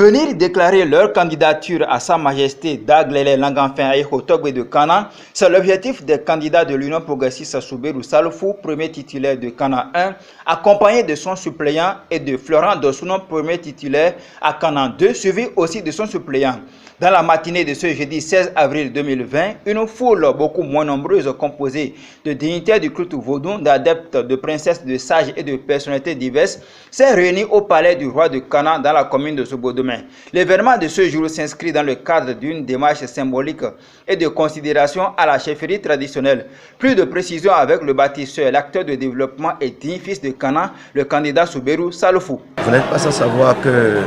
venir déclarer leur candidature à Sa Majesté Daglele Langanfin Aïho Togbe de Kana, c'est l'objectif des candidats de l'Union progressiste Souberou Salofou, premier titulaire de Kana 1, accompagné de son suppléant, et de Florent Dosounon, premier titulaire à Kana 2, suivi aussi de son suppléant. Dans la matinée de ce jeudi 16 avril 2020, une foule beaucoup moins nombreuse composée de dignitaires du culte vaudou, d'adeptes, de princesses, de sages et de personnalités diverses s'est réunie au palais du roi de Kana dans la commune de Sobodomain. L'événement de ce jour s'inscrit dans le cadre d'une démarche symbolique et de considération à la chefferie traditionnelle. Plus de précisions avec le bâtisseur, l'acteur de développement et digne fils de Kana, le candidat Souberou Salofou. Vous n'êtes pas sans savoir que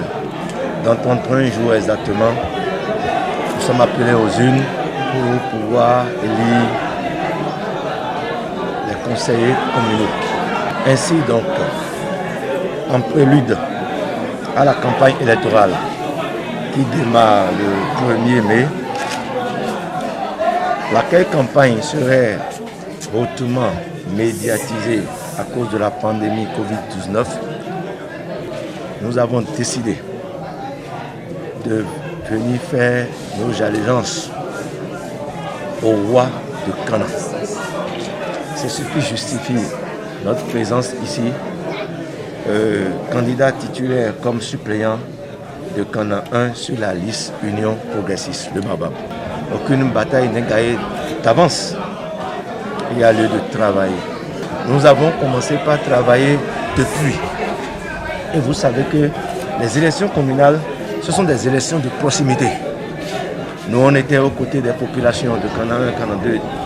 dans 31 jours exactement, nous sommes appelés aux urnes pour pouvoir élire les conseillers communaux. Ainsi donc, en prélude à la campagne électorale qui démarre le 1er mai, laquelle campagne serait hautement médiatisée à cause de la pandémie Covid-19, nous avons décidé de venir faire nos allégeances au roi de Kana. C'est ce qui justifie notre présence ici, candidat titulaire comme suppléant de Kana 1 sur la liste Union progressiste de Babab. Aucune bataille n'est gagnée d'avance. Il y a lieu de travailler. Nous avons commencé par travailler depuis. Et vous savez que les élections communales, ce sont des élections de proximité. Nous, on était aux côtés des populations de Kana 1 et Kana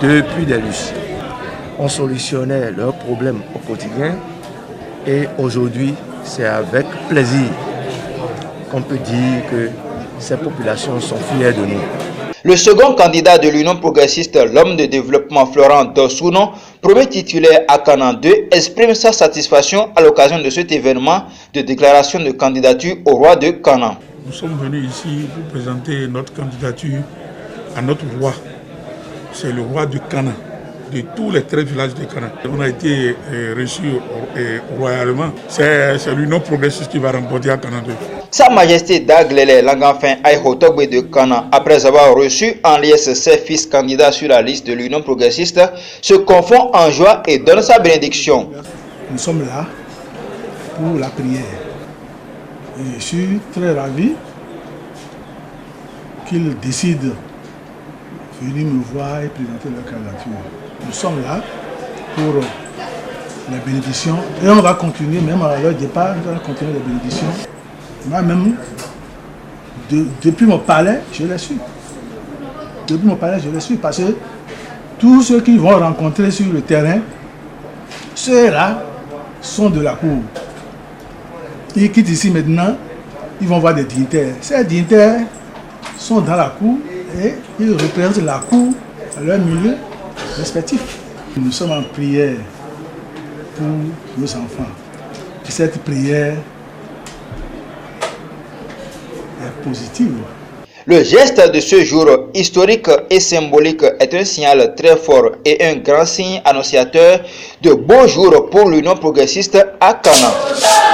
2 depuis des lustres. On solutionnait leurs problèmes au quotidien et aujourd'hui, c'est avec plaisir qu'on peut dire que ces populations sont fières de nous. Le second candidat de l'Union progressiste, l'homme de développement Florent Dosounon, premier titulaire à Kana 2, exprime sa satisfaction à l'occasion de cet événement de déclaration de candidature au roi de Kana. Nous sommes venus ici pour présenter notre candidature à notre roi. C'est le roi de Kana, de tous les 13 villages de Kana. On a été reçus royalement. C'est l'Union progressiste qui va remporter à Kana 2. Sa Majesté Daglele Langanfin Aïho Togbe de Kana, après avoir reçu en liesse ses fils candidats sur la liste de l'Union progressiste, se confond en joie et donne sa bénédiction. Nous sommes là pour la prière. Et je suis très ravi qu'ils décident de venir me voir et présenter leur candidature. Nous sommes là pour les bénédictions et on va continuer, même à leur départ, on va continuer les bénédictions. Moi-même, depuis mon palais, je les suis. Depuis mon palais, je les suis parce que tous ceux qui vont rencontrer sur le terrain, ceux-là sont de la cour. Ils quittent ici maintenant, ils vont voir des dignitaires. Ces dignitaires sont dans la cour et ils représentent la cour à leur milieu respectif. Nous sommes en prière pour nos enfants. Et cette prière est positive. Le geste de ce jour historique et symbolique est un signal très fort et un grand signe annonciateur de beaux jours pour l'Union progressiste à Kana.